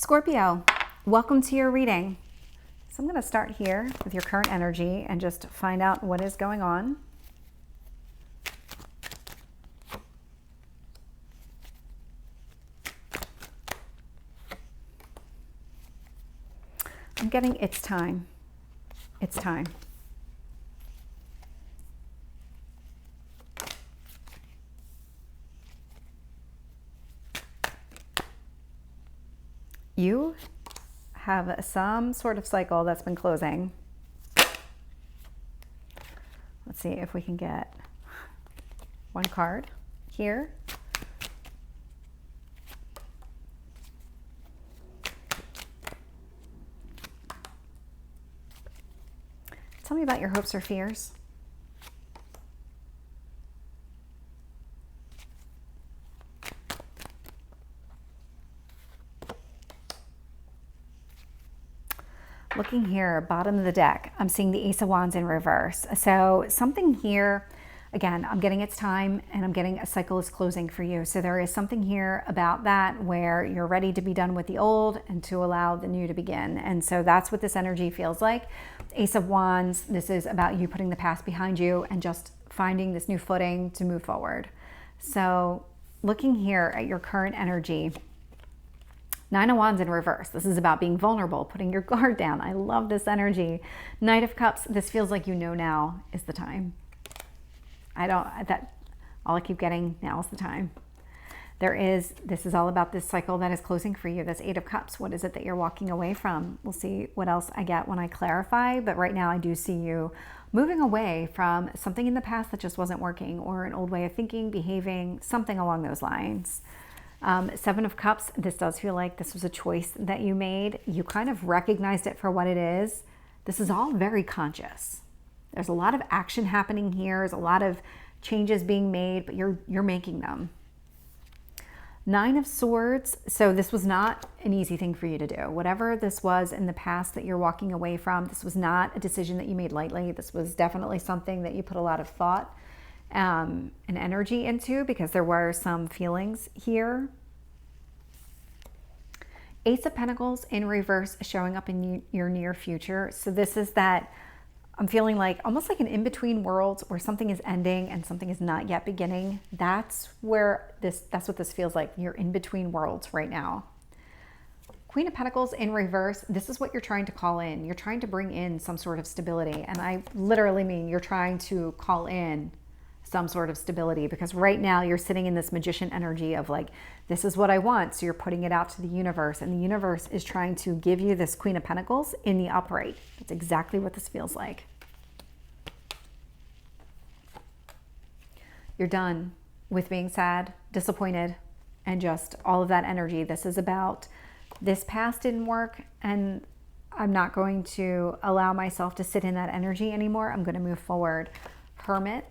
Scorpio, welcome to your reading. So I'm going to start here with your current energy and just find out what is going on. I'm getting it's time. It's time. You have some sort of cycle that's been closing. Let's see if we can get one card here. Tell me about your hopes or fears. Looking here, bottom of the deck, I'm seeing the Ace of Wands in reverse. So something here, again, I'm getting it's time and I'm getting a cycle is closing for you. So there is something here about that where you're ready to be done with the old and to allow the new to begin. And so that's what this energy feels like. Ace of Wands, this is about you putting the past behind you and just finding this new footing to move forward. So looking here at your current energy, Nine of Wands in reverse. This is about being vulnerable, putting your guard down. I love this energy. Knight of Cups. This feels like you know now is the time. All I keep getting, now is the time. This is all about this cycle that is closing for you. This Eight of Cups. What is it that you're walking away from? We'll see what else I get when I clarify. But right now I do see you moving away from something in the past that just wasn't working, or an old way of thinking, behaving, something along those lines. Seven of Cups, this does feel like this was a choice that you made. You kind of recognized it for what it is. This is all very conscious. There's a lot of action happening here. There's a lot of changes being made, but you're making them. Nine of Swords. So this was not an easy thing for you to do. Whatever this was in the past that you're walking away from, this was not a decision that you made lightly. This was definitely something that you put a lot of thought and energy into, because there were some feelings here. Ace of Pentacles in reverse showing up in your near future. So this is that I'm feeling like almost like an in-between worlds where something is ending and something is not yet beginning. That's what this feels like. You're in between worlds right now. Queen of Pentacles in reverse. This is what you're trying to call in. You're trying to bring in some sort of stability. And I literally mean you're trying to call in some sort of stability, because right now you're sitting in this magician energy of like, this is what I want. So you're putting it out to the universe, and the universe is trying to give you this Queen of Pentacles in the upright. That's exactly what this feels like. You're done with being sad, disappointed, and just all of that energy. This is about this past didn't work, and I'm not going to allow myself to sit in that energy anymore. I'm going to move forward. Hermit.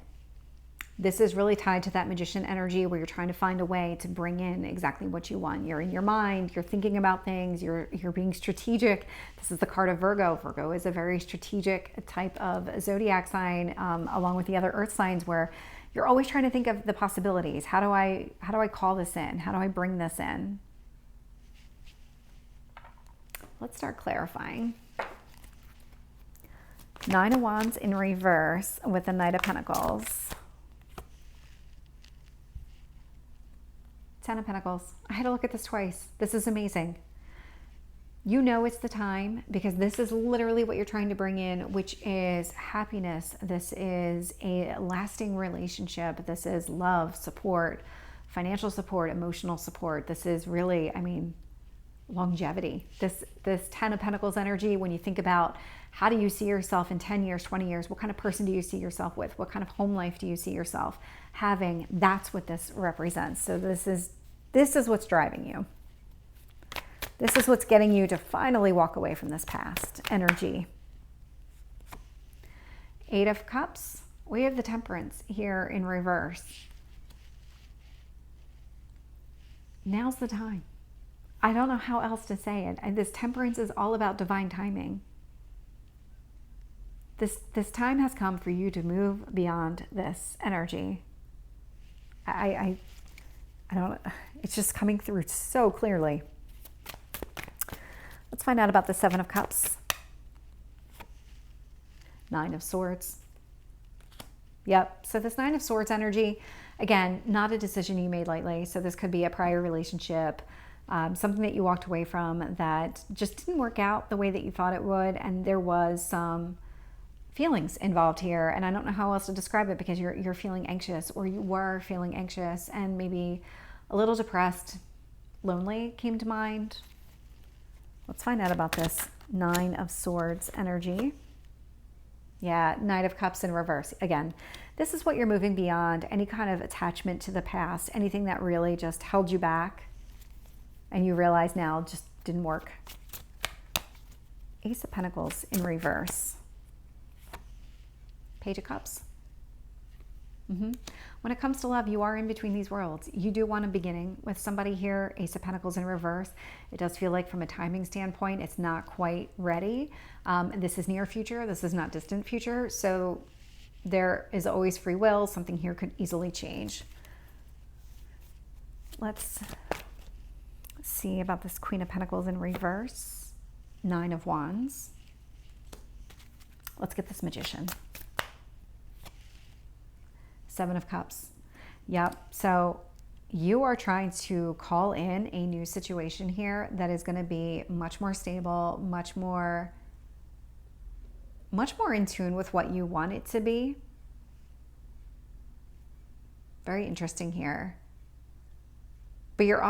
This is really tied to that magician energy where you're trying to find a way to bring in exactly what you want. You're in your mind, you're thinking about things, you're being strategic. This is the card of Virgo. Virgo is a very strategic type of zodiac sign, along with the other earth signs, where you're always trying to think of the possibilities. How do I call this in? How do I bring this in? Let's start clarifying. Nine of Wands in reverse with the Knight of Pentacles. 10 of Pentacles. I had to look at this twice. This is amazing. You know it's the time, because this is literally what you're trying to bring in, which is happiness. This is a lasting relationship. This is love, support, financial support, emotional support. This is really, I mean, longevity. This 10 of Pentacles energy, when you think about how do you see yourself in 10 years, 20 years, what kind of person do you see yourself with? What kind of home life do you see yourself having? That's what this represents. So this is what's driving you. This is what's getting you to finally walk away from this past energy. Eight of Cups. We have the Temperance here in reverse. Now's the time. I don't know how else to say it. This Temperance is all about divine timing. This time has come for you to move beyond this energy. I don't, it's just coming through so clearly. Let's find out about the Seven of Cups. Nine of Swords. Yep. So this Nine of Swords energy, again, not a decision you made lightly. So this could be a prior relationship, something that you walked away from that just didn't work out the way that you thought it would. And there was some feelings involved here. And I don't know how else to describe it, because you're feeling anxious, or you were feeling anxious and maybe a little depressed. Lonely came to mind. Let's find out about this Nine of Swords energy. Yeah, Knight of Cups in reverse. Again, this is what you're moving beyond, any kind of attachment to the past, anything that really just held you back and you realize now just didn't work. Ace of Pentacles in reverse. Page of Cups. When it comes to love, you are in between these worlds. You do want a beginning with somebody here. Ace of Pentacles in reverse. It does feel like from a timing standpoint, it's not quite ready. This is near future. This is not distant future. So there is always free will. Something here could easily change. Let's see about this Queen of Pentacles in reverse. Nine of Wands. Let's get this Magician. Seven of Cups. Yep. So you are trying to call in a new situation here that is going to be much more stable, much more in tune with what you want it to be. Very interesting here. But you're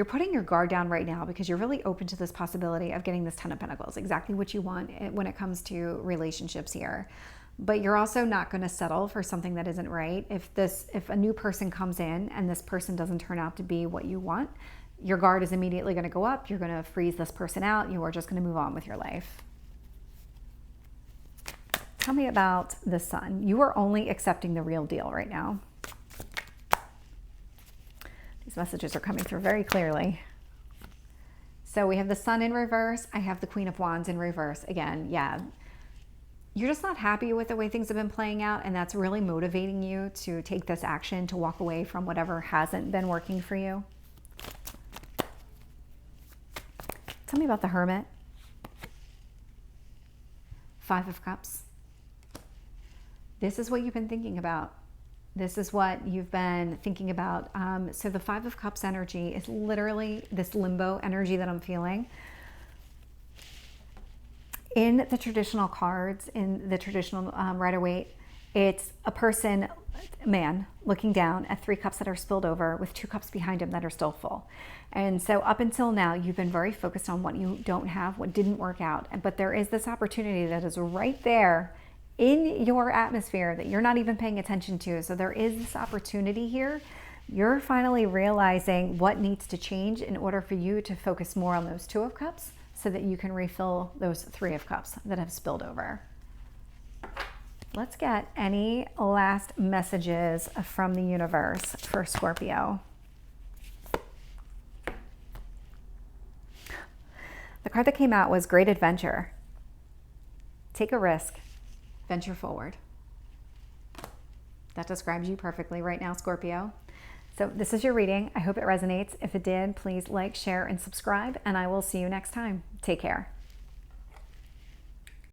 putting your guard down right now because you're really open to this possibility of getting this Ten of Pentacles, exactly what you want when it comes to relationships here. But you're also not going to settle for something that isn't right. If a new person comes in and this person doesn't turn out to be what you want, your guard is immediately going to go up. You're going to freeze this person out. You are just going to move on with your life. Tell me about the Sun. You are only accepting the real deal right now. These messages are coming through very clearly. So we have the Sun in reverse. I have the Queen of Wands in reverse. Again, yeah. You're just not happy with the way things have been playing out, and that's really motivating you to take this action, to walk away from whatever hasn't been working for you. Tell me about the Hermit. Five of Cups. This is what you've been thinking about. This is what you've been thinking about. So the Five of Cups energy is literally this limbo energy that I'm feeling. In the traditional cards, in the traditional Rider-Waite, it's a person, man, looking down at 3 cups that are spilled over with 2 cups behind him that are still full. And so up until now, you've been very focused on what you don't have, what didn't work out. But there is this opportunity that is right there in your atmosphere that you're not even paying attention to. So there is this opportunity here. You're finally realizing what needs to change in order for you to focus more on those 2 of Cups, so that you can refill those 3 of Cups that have spilled over. Let's get any last messages from the universe for Scorpio. The card that came out was Great Adventure. Take a risk, venture forward. That describes you perfectly right now, Scorpio. So this is your reading. I hope it resonates. If it did, please like, share, and subscribe, and I will see you next time. Take care.